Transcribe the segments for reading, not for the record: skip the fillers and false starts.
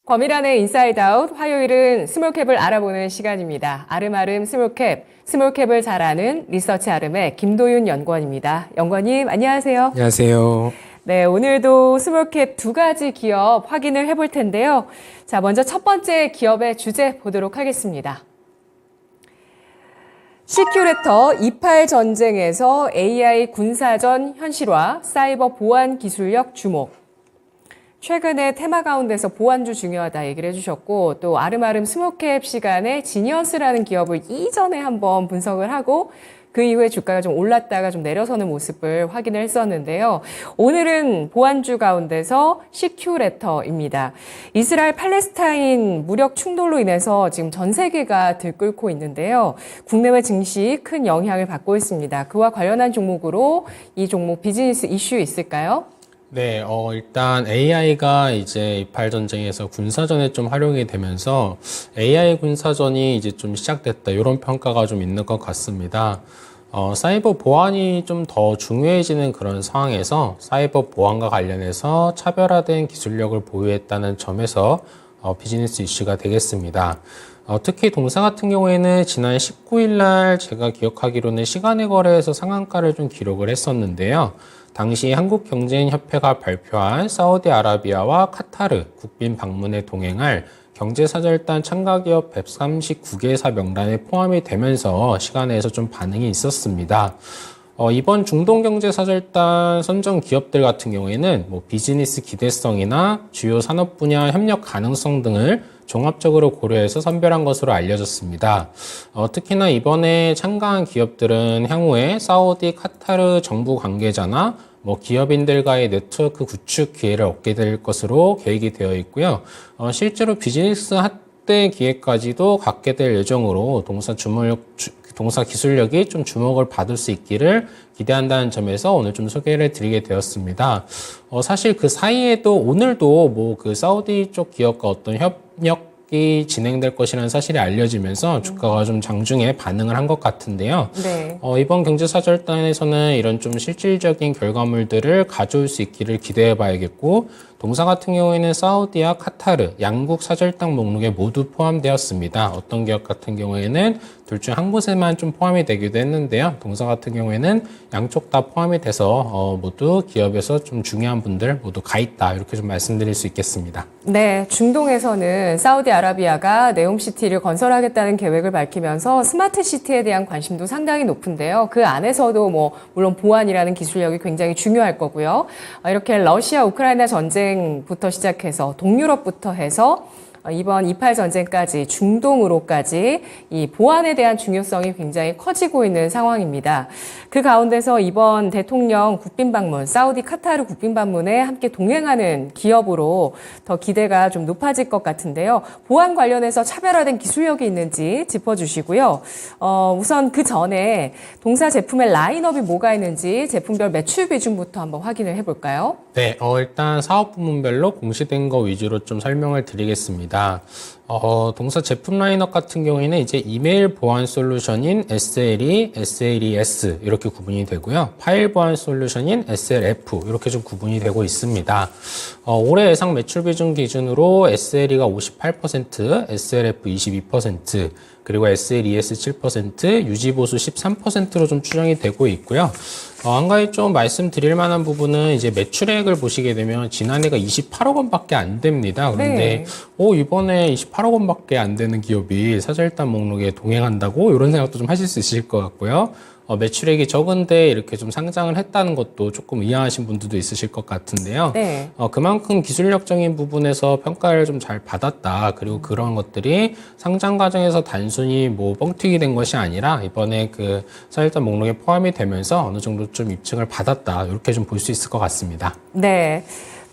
범이란의 인사이드 아웃, 화요일은 스몰캡을 알아보는 시간입니다. 아름아름 스몰캡, 스몰캡을 잘 아는 리서치 아름의 김도윤 연구원입니다. 연구원님, 안녕하세요. 안녕하세요. 네, 오늘도 스몰캡 두 가지 기업 확인을 해볼 텐데요. 자, 먼저 첫 번째 기업의 주제 보도록 하겠습니다. 시큐레터 28 전쟁에서 AI 군사전 현실화, 사이버 보안 기술력 주목. 최근에 테마 가운데서 보안주 중요하다 얘기를 해주셨고, 또 아름아름 스몰캡 시간에 지니어스라는 기업을 이전에 한번 분석을 하고 그 이후에 주가가 좀 올랐다가 좀 내려서는 모습을 확인을 했었는데요. 오늘은 보안주 가운데서 시큐레터입니다. 이스라엘 팔레스타인 무력 충돌로 인해서 지금 전 세계가 들끓고 있는데요. 국내외 증시 큰 영향을 받고 있습니다. 그와 관련한 종목으로 이 종목 비즈니스 이슈 있을까요? 네, 일단 AI가 이제 28 전쟁에서 군사전에 좀 활용이 되면서 AI 군사전이 이제 좀 시작됐다, 이런 평가가 좀 있는 것 같습니다. 사이버 보안이 좀 더 중요해지는 그런 상황에서 사이버 보안과 관련해서 차별화된 기술력을 보유했다는 점에서 비즈니스 이슈가 되겠습니다. 특히 동사 같은 경우에는 지난 19일 날 제가 기억하기로는 시간의 거래에서 상한가를 좀 기록을 했었는데요. 당시 한국경제인협회가 발표한 사우디아라비아와 카타르 국빈 방문에 동행할 경제사절단 참가기업 139개사 명단에 포함이 되면서 시간에서 좀 반응이 있었습니다. 이번 중동경제사절단 선정 기업들 같은 경우에는 비즈니스 기대성이나 주요 산업 분야 협력 가능성 등을 종합적으로 고려해서 선별한 것으로 알려졌습니다. 특히나 이번에 참가한 기업들은 향후에 사우디, 카타르 정부 관계자나 기업인들과의 네트워크 구축 기회를 얻게 될 것으로 계획이 되어 있고요. 실제로 비즈니스 확대 기회까지도 갖게 될 예정으로 동사 기술력이 좀 주목을 받을 수 있기를 기대한다는 점에서 오늘 좀 소개를 드리게 되었습니다. 사실 그 사이에도 오늘도 그 사우디 쪽 기업과 어떤 협력이 진행될 것이라는 사실이 알려지면서 주가가 좀 장중에 반응을 한 것 같은데요. 네. 이번 경제사절단에서는 이런 좀 실질적인 결과물들을 가져올 수 있기를 기대해 봐야겠고, 동사 같은 경우에는 사우디와 카타르 양국 사절단 목록에 모두 포함되었습니다. 어떤 기업 같은 경우에는 둘 중 한 곳에만 좀 포함이 되기도 했는데요. 동사 같은 경우에는 양쪽 다 포함이 돼서 모두 기업에서 좀 중요한 분들 모두 가 있다, 이렇게 좀 말씀드릴 수 있겠습니다. 네, 중동에서는 사우디아라비아가 네옴시티를 건설하겠다는 계획을 밝히면서 스마트시티에 대한 관심도 상당히 높은데요. 그 안에서도 물론 보안이라는 기술력이 굉장히 중요할 거고요. 이렇게 러시아 우크라이나 전쟁부터 시작해서 동유럽부터 해서 이번 28 전쟁까지 중동으로까지 이 보안에 대한 중요성이 굉장히 커지고 있는 상황입니다. 그 가운데서 이번 대통령 국빈 방문, 사우디 카타르 국빈 방문에 함께 동행하는 기업으로 더 기대가 좀 높아질 것 같은데요. 보안 관련해서 차별화된 기술력이 있는지 짚어주시고요. 우선 그 전에 동사 제품의 라인업이 뭐가 있는지 제품별 매출 비중부터 한번 확인을 해볼까요? 네, 일단 사업 부문별로 공시된 거 위주로 좀 설명을 드리겠습니다. 동사 제품 라인업 같은 경우에는 이제 이메일 보안 솔루션인 SLE, SLES 이렇게 구분이 되고요. 파일 보안 솔루션인 SLF 이렇게 좀 구분이 되고 있습니다. 올해 예상 매출 비중 기준으로 SLE가 58%, SLF 22%, 그리고 SLES 7%, 유지보수 13%로 좀 추정이 되고 있고요. 한 가지 좀 말씀드릴 만한 부분은 이제 매출액을 보시게 되면 지난해가 28억 원밖에 안 됩니다. 그런데 네. 이번에 28억 원밖에 안 되는 기업이 사절단 목록에 동행한다고, 이런 생각도 좀 하실 수 있으실 것 같고요. 매출액이 적은데 이렇게 좀 상장을 했다는 것도 조금 의아하신 분들도 있으실 것 같은데요. 네. 그만큼 기술력적인 부분에서 평가를 좀 잘 받았다. 그리고 그런 것들이 상장 과정에서 단순히 뻥튀기 된 것이 아니라 이번에 그 사절단 목록에 포함이 되면서 어느 정도 좀 입증을 받았다, 이렇게 좀 볼 수 있을 것 같습니다. 네.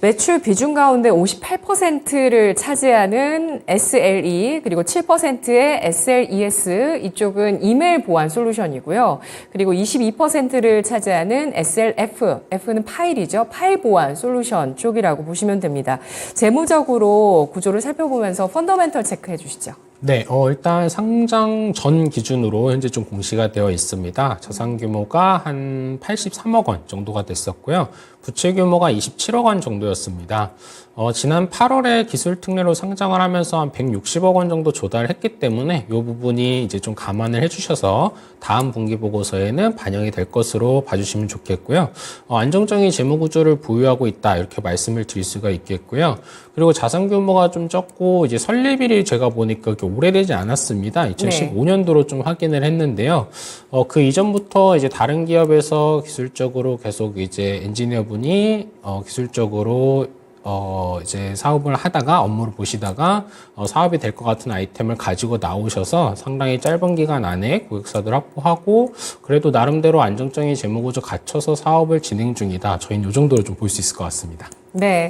매출 비중 가운데 58%를 차지하는 SLE, 그리고 7%의 SLES, 이쪽은 이메일 보안 솔루션이고요. 그리고 22%를 차지하는 SLF, F는 파일이죠. 파일 보안 솔루션 쪽이라고 보시면 됩니다. 재무적으로 구조를 살펴보면서 펀더멘털 체크해 주시죠. 네, 일단 상장 전 기준으로 현재 좀 공시가 되어 있습니다. 자산 규모가 한 83억 원 정도가 됐었고요. 부채 규모가 27억 원 정도였습니다. 지난 8월에 기술 특례로 상장을 하면서 한 160억 원 정도 조달했기 때문에 이 부분이 이제 좀 감안을 해주셔서 다음 분기 보고서에는 반영이 될 것으로 봐주시면 좋겠고요. 안정적인 재무 구조를 보유하고 있다 이렇게 말씀을 드릴 수가 있겠고요. 그리고 자산 규모가 좀 적고 이제 설립일이 제가 보니까 그렇게 오래되지 않았습니다. 2015년도로 좀 확인을 했는데요. 그 이전부터 이제 다른 기업에서 기술적으로 계속 이제 엔지니어분이 기술적으로 이제 사업을 하다가 업무를 보시다가 사업이 될 것 같은 아이템을 가지고 나오셔서 상당히 짧은 기간 안에 고객사들 확보하고 그래도 나름대로 안정적인 재무구조 갖춰서 사업을 진행 중이다. 저희는 이 정도로 좀 볼 수 있을 것 같습니다. 네,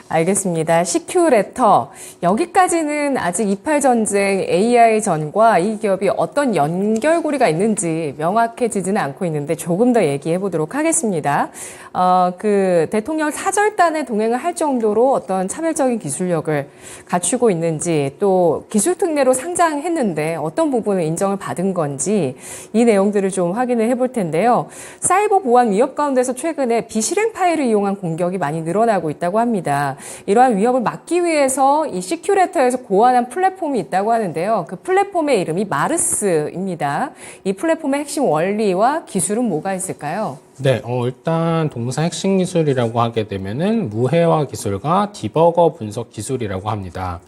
알겠습니다. CQ레터. 여기까지는 아직 28 전쟁 AI 전과 이 기업이 어떤 연결고리가 있는지 명확해지지는 않고 있는데 조금 더 얘기해 보도록 하겠습니다. 그 대통령 사절단에 동행을 할 정도로 어떤 차별적인 기술력을 갖추고 있는지 또 기술 특례로 상장했는데 어떤 부분을 인정을 받은 건지 이 내용들을 좀 확인을 해볼 텐데요. 사이버 보안 위협 가운데서 최근에 비실행 파일을 이용한 공격이 많이 늘어나고 있다고 합니다. 이러한 위협을 막기 위해서 이 시큐레터에서 고안한 플랫폼이 있다고 하는데요. 그 플랫폼의 이름이 마르스입니다. 이 플랫폼의 핵심 원리와 기술은 뭐가 있을까요? 네, 일단 동사 핵심 기술이라고 하게 되면은 무해화 기술과 디버거 분석 기술이라고 합니다.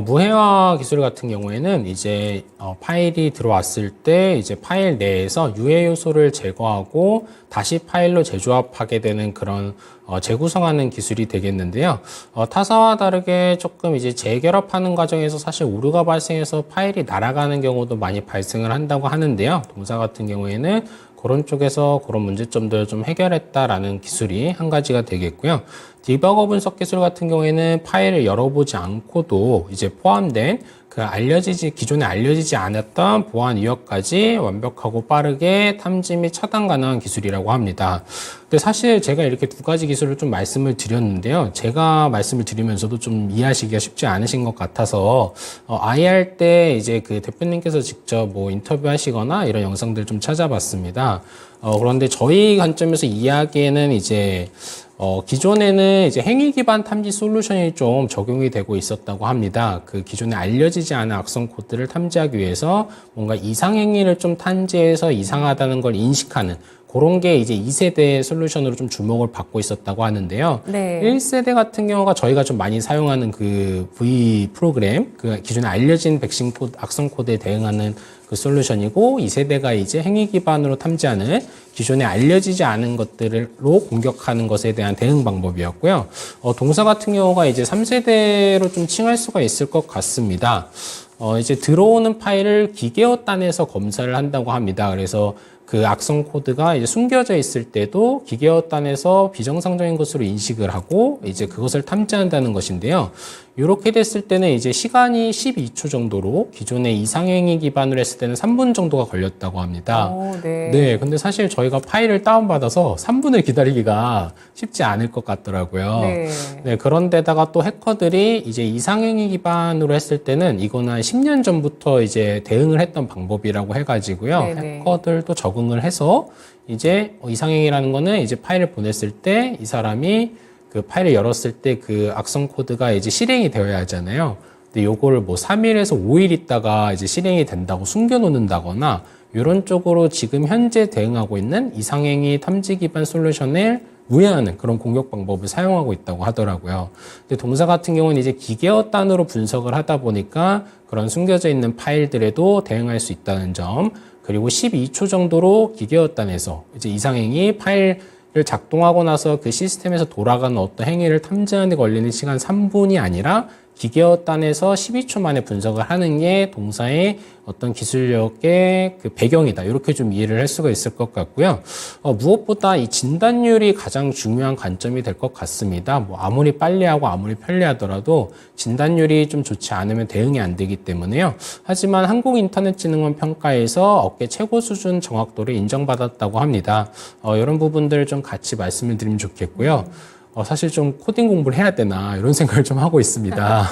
무해화 기술 같은 경우에는 이제 파일이 들어왔을 때 이제 파일 내에서 유해 요소를 제거하고 다시 파일로 재조합하게 되는 그런 재구성하는 기술이 되겠는데요. 타사와 다르게 조금 이제 재결합하는 과정에서 사실 오류가 발생해서 파일이 날아가는 경우도 많이 발생을 한다고 하는데요. 동사 같은 경우에는 그런 쪽에서 그런 문제점들을 좀 해결했다라는 기술이 한 가지가 되겠고요. 디버거 분석 기술 같은 경우에는 파일을 열어보지 않고도 이제 포함된 그 기존에 알려지지 않았던 보안 위협까지 완벽하고 빠르게 탐지 및 차단 가능한 기술이라고 합니다. 근데 사실 제가 이렇게 두 가지 기술을 좀 말씀을 드렸는데요. 제가 말씀을 드리면서도 좀 이해하시기가 쉽지 않으신 것 같아서 IR 때 이제 그 대표님께서 직접 뭐 인터뷰하시거나 이런 영상들 좀 찾아봤습니다. 그런데 저희 관점에서 이야기에는 이제 기존에는 이제 행위 기반 탐지 솔루션이 좀 적용이 되고 있었다고 합니다. 그 기존에 알려지지 않은 악성 코드를 탐지하기 위해서 뭔가 이상 행위를 좀 탐지해서 이상하다는 걸 인식하는 그런 게 이제 2세대 솔루션으로 좀 주목을 받고 있었다고 하는데요. 네. 1세대 같은 경우가 저희가 좀 많이 사용하는 그 V 프로그램, 그 기존에 알려진 백신 코드, 악성 코드에 대응하는 그 솔루션이고 2세대가 이제 행위 기반으로 탐지하는 기존에 알려지지 않은 것들로 공격하는 것에 대한 대응 방법이었고요. 동사 같은 경우가 이제 3세대로 좀 칭할 수가 있을 것 같습니다. 이제 들어오는 파일을 기계어단에서 검사를 한다고 합니다. 그래서 그 악성 코드가 이제 숨겨져 있을 때도 기계어단에서 비정상적인 것으로 인식을 하고 이제 그것을 탐지한다는 것인데요. 이렇게 됐을 때는 이제 시간이 12초 정도로 기존의 이상행위 기반으로 했을 때는 3분 정도가 걸렸다고 합니다. 네. 근데 사실 저희가 파일을 다운받아서 3분을 기다리기가 쉽지 않을 것 같더라고요. 네. 그런데다가 또 해커들이 이제 이상행위 기반으로 했을 때는 이거는 한 10년 전부터 이제 대응을 했던 방법이라고 해가지고요. 네네. 해커들도 적응을 해서 이제 이상행위라는 거는 이제 파일을 보냈을 때 이 사람이 그 파일을 열었을 때 그 악성 코드가 이제 실행이 되어야 하잖아요. 근데 요거를 뭐 3일에서 5일 있다가 이제 실행이 된다고 숨겨놓는다거나 이런 쪽으로 지금 현재 대응하고 있는 이상행위 탐지 기반 솔루션을 무해하는 그런 공격 방법을 사용하고 있다고 하더라고요. 근데 동사 같은 경우는 이제 기계어단으로 분석을 하다 보니까 그런 숨겨져 있는 파일들에도 대응할 수 있다는 점, 그리고 12초 정도로 기계어단에서 이제 이상행위 파일을 작동하고 나서 그 시스템에서 돌아가는 어떤 행위를 탐지하는 데 걸리는 시간 3분이 아니라 기계어단에서 12초 만에 분석을 하는 게 동사의 어떤 기술력의 그 배경이다. 이렇게 좀 이해를 할 수가 있을 것 같고요. 무엇보다 이 진단율이 가장 중요한 관점이 될 것 같습니다. 뭐 아무리 빨리 하고 아무리 편리하더라도 진단율이 좀 좋지 않으면 대응이 안 되기 때문에요. 하지만 한국인터넷진흥원 평가에서 업계 최고 수준 정확도를 인정받았다고 합니다. 이런 부분들 좀 같이 말씀을 드리면 좋겠고요. 사실 좀 코딩 공부를 해야 되나 이런 생각을 좀 하고 있습니다.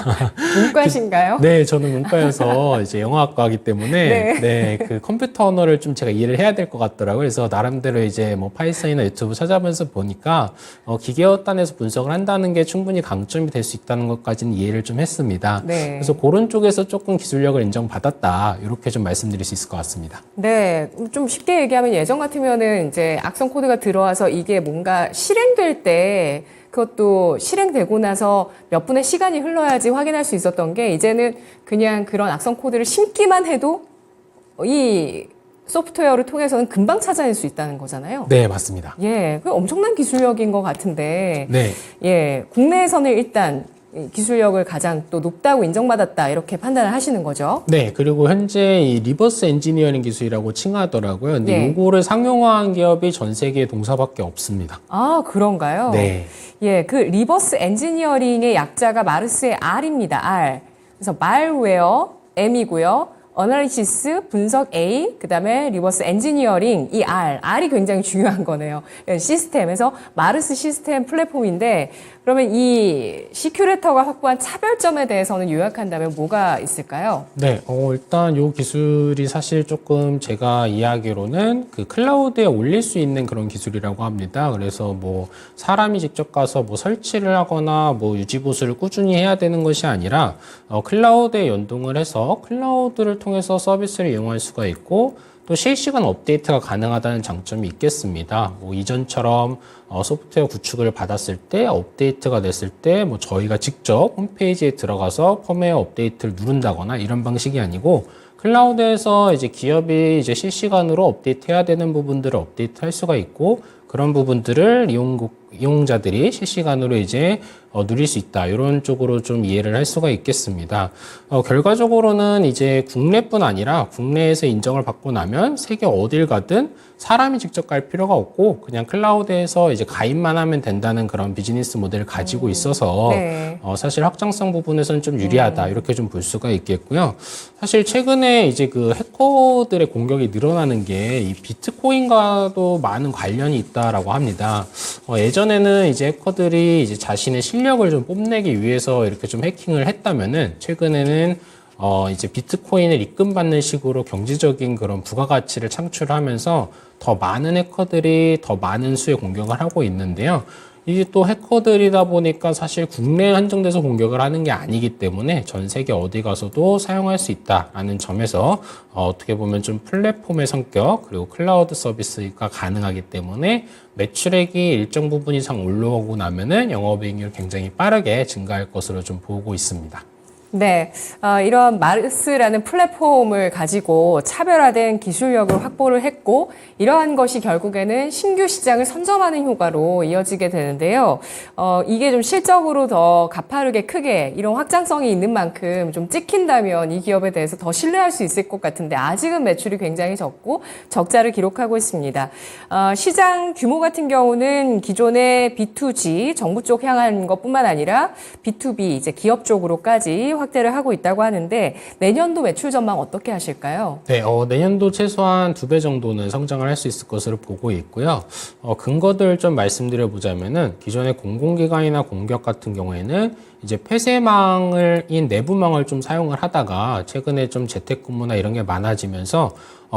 문과신가요? 네, 저는 문과여서 이제 영어학과이기 때문에 네, 그 컴퓨터 언어를 좀 제가 이해를 해야 될 것 같더라고요. 그래서 나름대로 이제 뭐 파이썬이나 유튜브 찾아보면서 보니까 기계어단에서 분석을 한다는 게 충분히 강점이 될 수 있다는 것까지는 이해를 좀 했습니다. 네. 그래서 그런 쪽에서 조금 기술력을 인정받았다 이렇게 좀 말씀드릴 수 있을 것 같습니다. 네, 좀 쉽게 얘기하면 예전 같으면은 이제 악성 코드가 들어와서 이게 뭔가 실행될 때 그것도 실행되고 나서 몇 분의 시간이 흘러야지 확인할 수 있었던 게 이제는 그냥 그런 악성 코드를 심기만 해도 이 소프트웨어를 통해서는 금방 찾아낼 수 있다는 거잖아요. 네, 맞습니다. 예, 그 엄청난 기술력인 것 같은데, 네. 예, 국내에서는 일단 이 기술력을 가장 또 높다고 인정받았다 이렇게 판단을 하시는 거죠. 네, 그리고 현재 이 리버스 엔지니어링 기술이라고 칭하더라고요. 근데 네. 이거를 상용화한 기업이 전 세계에 동사밖에 없습니다. 아, 그런가요? 네. 예, 그 리버스 엔지니어링의 약자가 마르스의 R입니다. R. 그래서 말웨어 M이고요. 어널리시스, 분석 A, 그다음에 리버스 엔지니어링 이 R이 굉장히 중요한 거네요. 시스템에서 마르스 시스템 플랫폼인데 그러면 이 시큐레터가 확보한 차별점에 대해서는 요약한다면 뭐가 있을까요? 네, 일단 이 기술이 사실 조금 제가 이야기로는 그 클라우드에 올릴 수 있는 그런 기술이라고 합니다. 그래서 뭐 사람이 직접 가서 뭐 설치를 하거나 뭐 유지보수를 꾸준히 해야 되는 것이 아니라 클라우드에 연동을 해서 클라우드를 통해서 서비스를 이용할 수가 있고 또 실시간 업데이트가 가능하다는 장점이 있겠습니다. 뭐 이전처럼 소프트웨어 구축을 받았을 때 업데이트가 됐을 때 뭐 저희가 직접 홈페이지에 들어가서 펌웨어 업데이트를 누른다거나 이런 방식이 아니고 클라우드에서 이제 기업이 이제 실시간으로 업데이트해야 되는 부분들을 업데이트할 수가 있고 그런 부분들을 이용자들이 실시간으로 이제 누릴 수 있다. 이런 쪽으로 좀 이해를 할 수가 있겠습니다. 결과적으로는 이제 국내뿐 아니라 국내에서 인정을 받고 나면 세계 어딜 가든 사람이 직접 갈 필요가 없고 그냥 클라우드에서 이제 가입만 하면 된다는 그런 비즈니스 모델을 가지고 있어서 네. 사실 확장성 부분에서는 좀 유리하다. 이렇게 좀 볼 수가 있겠고요. 사실 최근에 이제 그 해커들의 공격이 늘어나는 게 이 비트코인과도 많은 관련이 있다라고 합니다. 예전에는 이제 해커들이 이제 자신의 실력을 좀 뽐내기 위해서 이렇게 좀 해킹을 했다면은 최근에는 이제 비트코인을 입금받는 식으로 경제적인 그런 부가가치를 창출하면서 더 많은 해커들이 더 많은 수의 공격을 하고 있는데요. 이게 또 해커들이다 보니까 사실 국내에 한정돼서 공격을 하는 게 아니기 때문에 전 세계 어디 가서도 사용할 수 있다라는 점에서 어떻게 보면 좀 플랫폼의 성격 그리고 클라우드 서비스가 가능하기 때문에 매출액이 일정 부분 이상 올라오고 나면은 영업이익률이 굉장히 빠르게 증가할 것으로 좀 보고 있습니다. 네, 이런 마르스라는 플랫폼을 가지고 차별화된 기술력을 확보를 했고 이러한 것이 결국에는 신규 시장을 선점하는 효과로 이어지게 되는데요. 이게 좀 실적으로 더 가파르게 크게 이런 확장성이 있는 만큼 좀 찍힌다면 이 기업에 대해서 더 신뢰할 수 있을 것 같은데 아직은 매출이 굉장히 적고 적자를 기록하고 있습니다. 시장 규모 같은 경우는 기존의 B2G 정부 쪽 향한 것뿐만 아니라 B2B 이제 기업 쪽으로까지 확대를 하고 있다고 하는데 내년도 매출 전망 어떻게 하실까요? 네, 내년도 최소한 2배 정도는 성장을 할 수 있을 것으로 보고 있고요. 근거들 좀 말씀드려 보자면은 기존의 공공기관이나 공기업 같은 경우에는 이제 폐쇄망인 내부망을 좀 사용을 하다가 최근에 좀 재택근무나 이런 게 많아지면서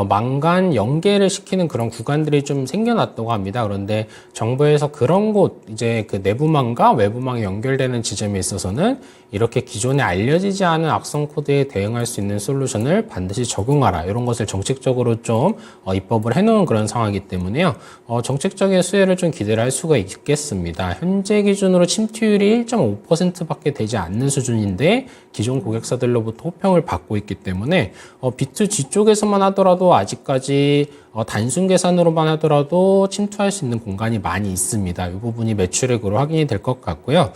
망간 연계를 시키는 그런 구간들이 좀 생겨났다고 합니다. 그런데 정부에서 그런 곳 이제 그 내부망과 외부망이 연결되는 지점에 있어서는 이렇게 기존에 알려지지 않은 악성 코드에 대응할 수 있는 솔루션을 반드시 적용하라 이런 것을 정책적으로 좀 입법을 해놓은 그런 상황이기 때문에요. 정책적인 수혜를 좀 기대를 할 수가 있겠습니다. 현재 기준으로 침투율이 1.5%밖에 되지 않는 수준인데 기존 고객사들로부터 호평을 받고 있기 때문에 B2G 쪽에서만 하더라도 아직까지 단순 계산으로만 하더라도 침투할 수 있는 공간이 많이 있습니다. 이 부분이 매출액으로 확인이 될 것 같고요.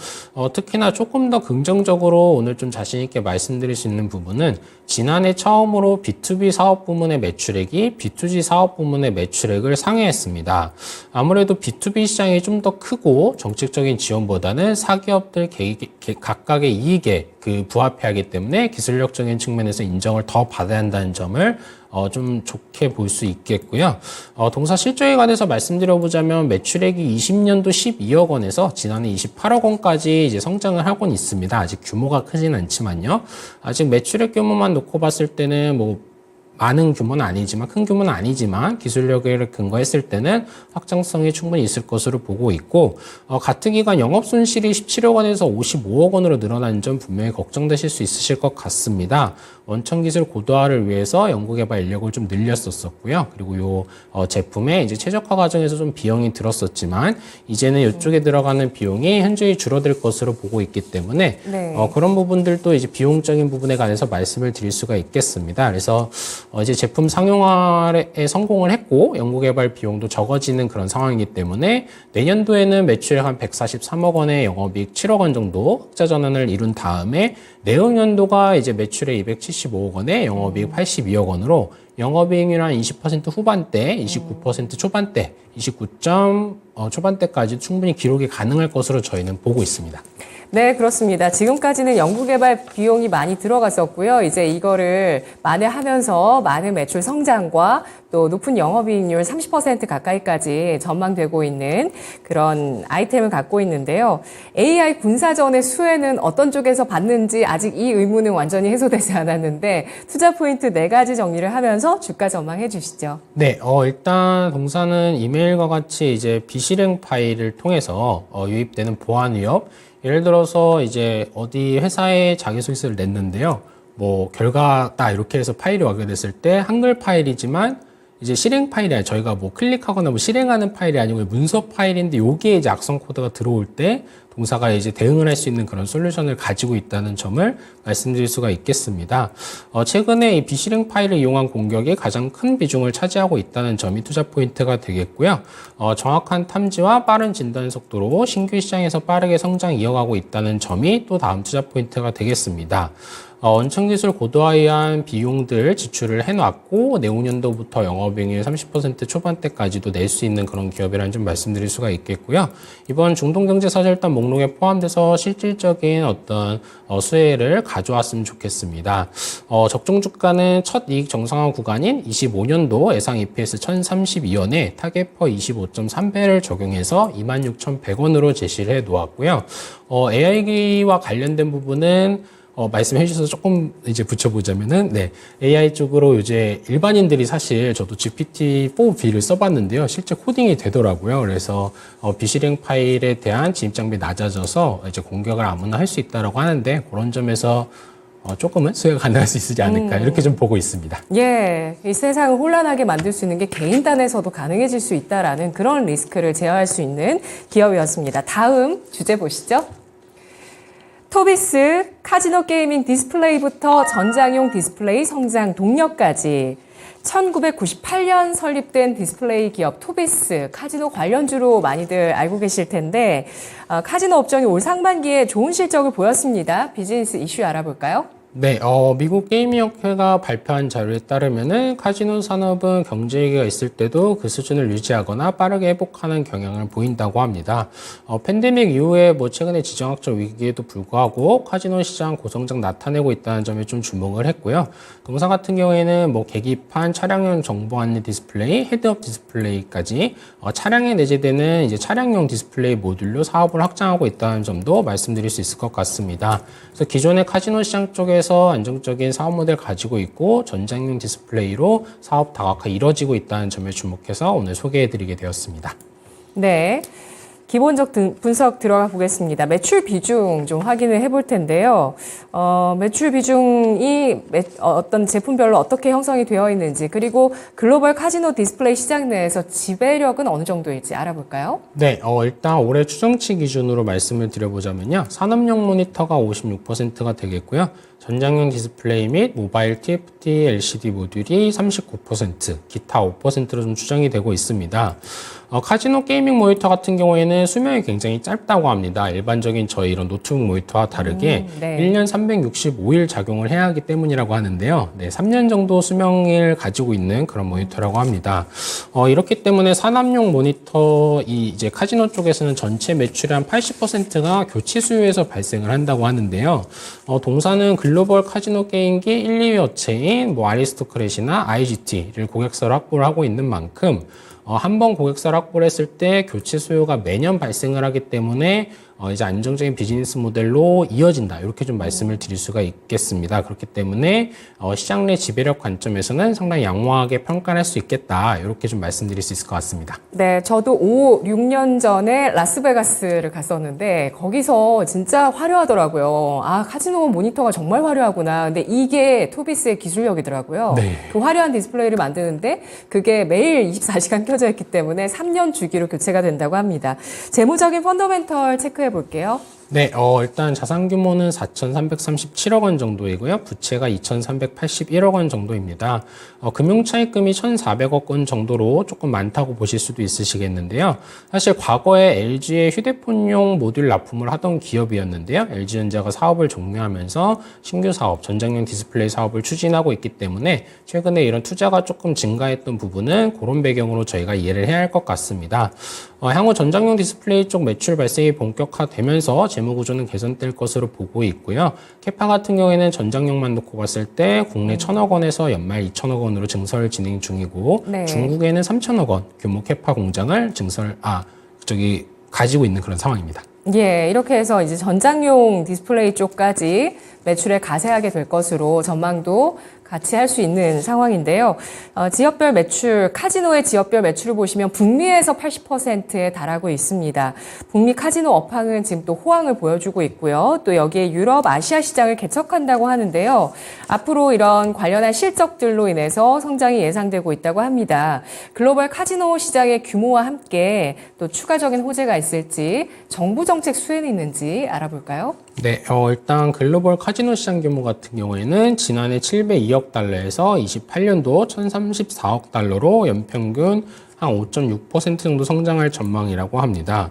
특히나 조금 더 긍정적으로 오늘 좀 자신 있게 말씀드릴 수 있는 부분은 지난해 처음으로 B2B 사업 부문의 매출액이 B2G 사업 부문의 매출액을 상회했습니다. 아무래도 B2B 시장이 좀 더 크고 정책적인 지원보다는 사기업들 각각의 이익에 부합해야 하기 때문에 기술력적인 측면에서 인정을 더 받아야 한다는 점을 좀 좋게 볼 수 있겠고 있고요. 동사 실적에 관해서 말씀드려보자면 매출액이 20년도 12억 원에서 지난해 28억 원까지 이제 성장을 하고는 있습니다. 아직 규모가 크진 않지만요. 아직 매출액 규모만 놓고 봤을 때는 뭐 많은 규모는 아니지만, 큰 규모는 아니지만 기술력을 근거했을 때는 확장성이 충분히 있을 것으로 보고 있고, 같은 기간 영업손실이 17억 원에서 55억 원으로 늘어난 점 분명히 걱정되실 수 있으실 것 같습니다. 원천기술 고도화를 위해서 연구개발 인력을 좀 늘렸었고요. 그리고 요 제품의 이제 최적화 과정에서 좀 비용이 들었었지만 이제는 이쪽에 들어가는 비용이 현저히 줄어들 것으로 보고 있기 때문에 네. 그런 부분들도 이제 비용적인 부분에 관해서 말씀을 드릴 수가 있겠습니다. 그래서 이제 제품 상용화에 성공을 했고 연구개발 비용도 적어지는 그런 상황이기 때문에 내년도에는 매출액 한 143억 원의 영업이익 7억 원 정도 흑자 전환을 이룬 다음에 내후년도가 이제 매출액 275억 원에 영업이익 82억 원으로 영업이익률 한 20% 후반대, 29% 초반대, 29점 초반대까지 충분히 기록이 가능할 것으로 저희는 보고 있습니다. 네, 그렇습니다. 지금까지는 연구개발 비용이 많이 들어갔었고요. 이제 이거를 만회하면서 많은 매출 성장과 또 높은 영업이익률 30% 가까이까지 전망되고 있는 그런 아이템을 갖고 있는데요. AI 군사전의 수혜는 어떤 쪽에서 받는지 아직 이 의문은 완전히 해소되지 않았는데 투자 포인트 4가지 정리를 하면서 주가 전망해 주시죠. 네, 일단 동사는 이메일과 같이 이제 비실행 파일을 통해서 유입되는 보안 위협, 예를 들어서 이제 어디 회사에 자기소개서를 냈는데요. 뭐 결과다 이렇게 해서 파일이 와게 됐을 때 한글 파일이지만 이제 실행 파일이 아니라 저희가 뭐 클릭하거나 뭐 실행하는 파일이 아니고 문서 파일인데 여기에 이제 악성 코드가 들어올 때 동사가 이제 대응을 할 수 있는 그런 솔루션을 가지고 있다는 점을 말씀드릴 수가 있겠습니다. 최근에 이 비실행 파일을 이용한 공격이 가장 큰 비중을 차지하고 있다는 점이 투자 포인트가 되겠고요. 정확한 탐지와 빠른 진단 속도로 신규 시장에서 빠르게 성장 이어가고 있다는 점이 또 다음 투자 포인트가 되겠습니다. 원천기술 고도화에 의한 비용들 지출을 해놨고 내후년도부터 영업이익률 30% 초반대까지도 낼 수 있는 그런 기업이라는 점 말씀드릴 수가 있겠고요. 이번 중동경제사절단 목록에 포함돼서 실질적인 어떤 수혜를 가져왔으면 좋겠습니다. 적정 주가는 첫 이익 정상화 구간인 25년도 예상 EPS 1032원에 타겟퍼 25.3배를 적용해서 26,100원으로 제시를 해 놓았고요. AI와 관련된 부분은 말씀해 주셔서 조금 이제 붙여보자면은, 네, AI 쪽으로 이제 일반인들이 사실 저도 GPT-4B를 써봤는데요. 실제 코딩이 되더라고요. 그래서 비실행 파일에 대한 진입 장벽이 낮아져서 이제 공격을 아무나 할 수 있다라고 하는데 그런 점에서 조금은 수혜가 가능할 수 있지 않을까 이렇게 좀 보고 있습니다. 예, 이 세상을 혼란하게 만들 수 있는 게 개인단에서도 가능해질 수 있다라는 그런 리스크를 제어할 수 있는 기업이었습니다. 다음 주제 보시죠. 토비스, 카지노 게이밍 디스플레이부터 전장용 디스플레이 성장 동력까지 1998년 설립된 디스플레이 기업 토비스, 카지노 관련주로 많이들 알고 계실 텐데 카지노 업종이 올 상반기에 좋은 실적을 보였습니다. 비즈니스 이슈 알아볼까요? 네, 미국 게임업회가 발표한 자료에 따르면은 카지노 산업은 경제 위기가 있을 때도 그 수준을 유지하거나 빠르게 회복하는 경향을 보인다고 합니다. 팬데믹 이후에 뭐 최근에 지정학적 위기에도 불구하고 카지노 시장 고성장 나타내고 있다는 점에 좀 주목을 했고요. 동사 같은 경우에는 뭐 계기판, 차량용 정보 안내 디스플레이, 헤드업 디스플레이까지 차량에 내재되는 이제 차량용 디스플레이 모듈로 사업을 확장하고 있다는 점도 말씀드릴 수 있을 것 같습니다. 그래서 기존의 카지노 시장 쪽에서 안정적인 사업 모델 가지고 있고 전장용 디스플레이로 사업 다각화 이뤄지고 있다는 점에 주목해서 오늘 소개해드리게 되었습니다. 네. 기본적 분석 들어가 보겠습니다. 매출 비중 좀 확인을 해볼 텐데요. 매출 비중이 어떤 제품별로 어떻게 형성이 되어 있는지 그리고 글로벌 카지노 디스플레이 시장 내에서 지배력은 어느 정도일지 알아볼까요? 네, 일단 올해 추정치 기준으로 말씀을 드려보자면요. 산업용 모니터가 56%가 되겠고요. 전장용 디스플레이 및 모바일 TFT LCD 모듈이 39%, 기타 5%로 좀 추정이 되고 있습니다. 카지노 게이밍 모니터 같은 경우에는 수명이 굉장히 짧다고 합니다. 일반적인 저희 이런 노트북 모니터와 다르게 네. 1년 365일 작용을 해야 하기 때문이라고 하는데요. 네, 3년 정도 수명을 가지고 있는 그런 모니터라고 합니다. 이렇기 때문에 산업용 모니터 이제 카지노 쪽에서는 전체 매출의 한 80%가 교체 수요에서 발생을 한다고 하는데요. 동사는 글로벌 카지노 게임기 1, 2위 업체인 아리스토크렛이나 IGT를 고객사로 확보를 하고 있는 만큼 한 번 고객사를 확보를 했을 때 교체 수요가 매년 발생을 하기 때문에 이제 안정적인 비즈니스 모델로 이어진다. 이렇게 좀 말씀을 드릴 수가 있겠습니다. 그렇기 때문에 시장 내 지배력 관점에서는 상당히 양호하게 평가할 수 있겠다. 이렇게 좀 말씀드릴 수 있을 것 같습니다. 네, 저도 5, 6년 전에 라스베가스를 갔었는데 거기서 진짜 화려하더라고요. 아, 카지노 모니터가 정말 화려하구나. 근데 이게 토비스의 기술력이더라고요. 네. 그 화려한 디스플레이를 만드는데 그게 매일 24시간 켜져 있기 때문에 3년 주기로 교체가 된다고 합니다. 재무적인 펀더멘털 체크해 볼게요. 네, 일단 자산 규모는 4,337억 원 정도이고요. 부채가 2,381억 원 정도입니다. 금융 차입금이 1,400억 원 정도로 조금 많다고 보실 수도 있으시겠는데요. 사실 과거에 LG의 휴대폰용 모듈 납품을 하던 기업이었는데요. LG전자가 사업을 종료하면서 신규 사업, 전장용 디스플레이 사업을 추진하고 있기 때문에 최근에 이런 투자가 조금 증가했던 부분은 그런 배경으로 저희가 이해를 해야 할 것 같습니다. 향후 전장용 디스플레이 쪽 매출 발생이 본격화되면서 재무 구조는 개선될 것으로 보고 있고요. 캐파 같은 경우에는 전장용만 놓고 봤을 때 국내 1,000억 원에서 연말 2,000억 원으로 증설 진행 중이고 네. 중국에는 3,000억 원 규모 캐파 공장을 가지고 있는 그런 상황입니다. 예, 이렇게 해서 이제 전장용 디스플레이 쪽까지 매출에 가세하게 될 것으로 전망도 같이 할 수 있는 상황인데요. 지역별 매출, 카지노의 지역별 매출을 보시면 북미에서 80%에 달하고 있습니다. 북미 카지노 업황은 지금 또 호황을 보여주고 있고요. 또 여기에 유럽, 아시아 시장을 개척한다고 하는데요. 앞으로 이런 관련한 실적들로 인해서 성장이 예상되고 있다고 합니다. 글로벌 카지노 시장의 규모와 함께 또 추가적인 호재가 있을지 정부 정책 수혜는 있는지 알아볼까요? 네, 일단 글로벌 카지노 시장 규모 같은 경우에는 지난해 702억 달러에서 28년도 1034억 달러로 연평균 한 5.6% 정도 성장할 전망이라고 합니다.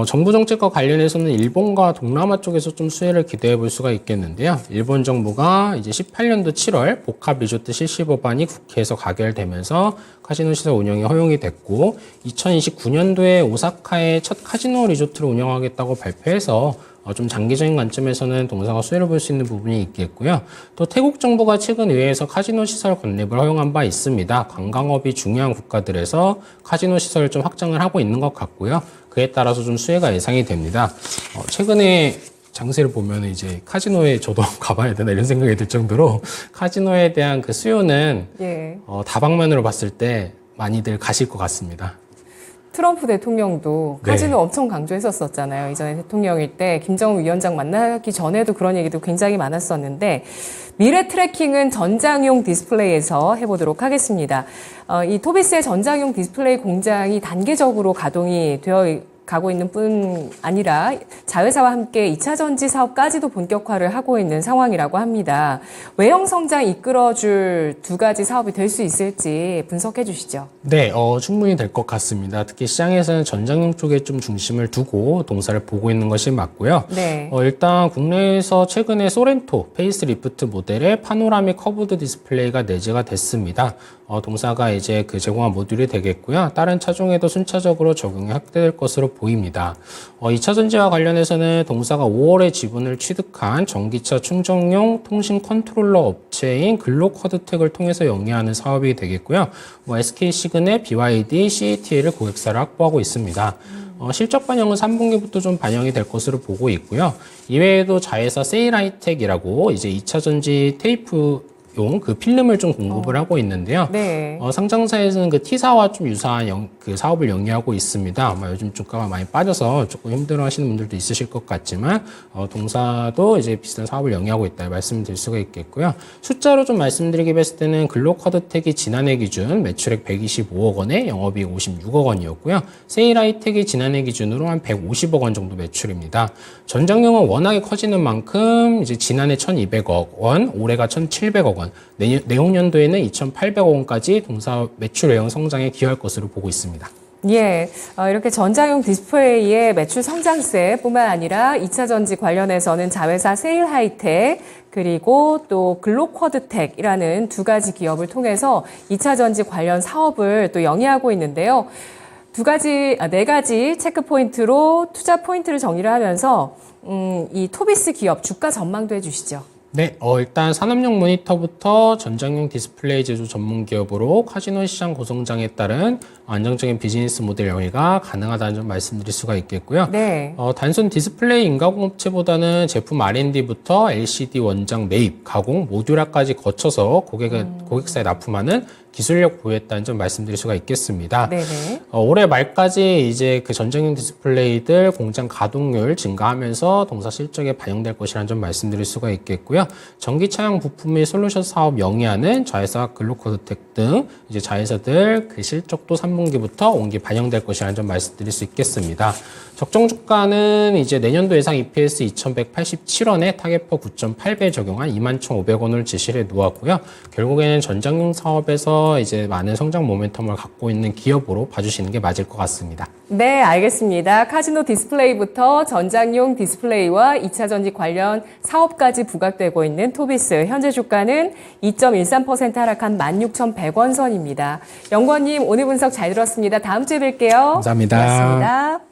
정부 정책과 관련해서는 일본과 동남아 쪽에서 좀 수혜를 기대해 볼 수가 있겠는데요. 일본 정부가 이제 18년도 7월 복합 리조트 실시 법안이 국회에서 가결되면서 카지노 시설 운영이 허용이 됐고 2029년도에 오사카에 첫 카지노 리조트를 운영하겠다고 발표해서 좀 장기적인 관점에서는 동사가 수혜를 볼 수 있는 부분이 있겠고요. 또 태국 정부가 최근 의회에서 카지노 시설 건립을 허용한 바 있습니다. 관광업이 중요한 국가들에서 카지노 시설을 좀 확장을 하고 있는 것 같고요. 그에 따라서 좀 수혜가 예상이 됩니다. 최근에 장세를 보면 이제 카지노에 저도 가봐야 되나 이런 생각이 들 정도로 카지노에 대한 그 수요는 예. 다방면으로 봤을 때 많이들 가실 것 같습니다. 트럼프 대통령도 네. 카지노 엄청 강조했었잖아요. 이전에 대통령일 때 김정은 위원장 만나기 전에도 그런 얘기도 굉장히 많았었는데 미래 트래킹은 전장용 디스플레이에서 해보도록 하겠습니다. 이 토비스의 전장용 디스플레이 공장이 단계적으로 가동이 되어 가고 있는 뿐 아니라 자회사와 함께 2차 전지 사업까지도 본격화를 하고 있는 상황이라고 합니다. 외형 성장 이끌어줄 두 가지 사업이 될 수 있을지 분석해 주시죠. 네, 충분히 될 것 같습니다. 특히 시장에서는 전장용 쪽에 좀 중심을 두고 동사를 보고 있는 것이 맞고요. 네. 일단 국내에서 최근에 소렌토 페이스리프트 모델의 파노라믹 커브드 디스플레이가 내재가 됐습니다. 동사가 이제 그 제공한 모듈이 되겠고요. 다른 차종에도 순차적으로 적용이 확대될 것으로 보입니다. 2차 전지와 관련해서는 동사가 5월에 지분을 취득한 전기차 충전용 통신 컨트롤러 업체인 글로커드텍을 통해서 영위하는 사업이 되겠고요. SK 시그넷, BYD, CATL을 고객사를 확보하고 있습니다. 실적 반영은 3분기부터 좀 반영이 될 것으로 보고 있고요. 이외에도 자회사 세일하이텍이라고 이제 2차 전지 테이프 그 필름을 좀 공급을 하고 있는데요. 네. 상장사에서는 그 T사와 좀 유사한 그 사업을 영위하고 있습니다. 아마 요즘 주가가 많이 빠져서 조금 힘들어 하시는 분들도 있으실 것 같지만, 동사도 이제 비슷한 사업을 영위하고 있다 말씀드릴 수가 있겠고요. 숫자로 좀 말씀드리게 했을 때는 글로커드텍이 지난해 기준 매출액 125억 원에 영업이익 56억 원이었고요. 세일하이텍이 지난해 기준으로 한 150억 원 정도 매출입니다. 전장용은 워낙에 커지는 만큼 이제 지난해 1,200억 원, 올해가 1,700억 원, 내용년도에는 2,800억 원까지 동사 매출 외형 성장에 기여할 것으로 보고 있습니다. 예, 이렇게 전장용 디스플레이의 매출 성장세뿐만 아니라 2차 전지 관련해서는 자회사 세일 하이텍 그리고 또 글로쿼드텍이라는 두 가지 기업을 통해서 2차 전지 관련 사업을 또 영위하고 있는데요. 네 가지 체크 포인트로 투자 포인트를 정리를 하면서 이 토비스 기업 주가 전망도 해주시죠. 네, 일단 산업용 모니터부터 전장용 디스플레이 제조 전문 기업으로 카지노 시장 고성장에 따른 안정적인 비즈니스 모델 영위가 가능하다는 점 말씀드릴 수가 있겠고요. 네. 단순 디스플레이 인가공업체보다는 제품 R&D부터 LCD 원장 매입, 가공, 모듈화까지 거쳐서 고객사에 납품하는 기술력 보유했다는 점 말씀드릴 수가 있겠습니다. 네네. 올해 말까지 이제 그 전장용 디스플레이들 공장 가동률 증가하면서 동사 실적에 반영될 것이라는 점 말씀드릴 수가 있겠고요. 전기 차량 부품 및 솔루션 사업 영위하는 자회사 글로코드텍 등 이제 자회사들 그 실적도 3분기부터 온기 반영될 것이라는 점 말씀드릴 수 있겠습니다. 적정 주가는 이제 내년도 예상 EPS 2,187원에 타겟퍼 9.8배 적용한 21,500원을 제시를 해 놓았고요. 결국에는 전장용 사업에서 이제 많은 성장 모멘텀을 갖고 있는 기업으로 봐주시는 게 맞을 것 같습니다. 네, 알겠습니다. 카지노 디스플레이부터 전장용 디스플레이와 2차 전지 관련 사업까지 부각되고 있는 토비스. 현재 주가는 2.13% 하락한 16,100원 선입니다. 연구원님, 오늘 분석 잘 들었습니다. 다음 주에 뵐게요. 감사합니다. 고맙습니다.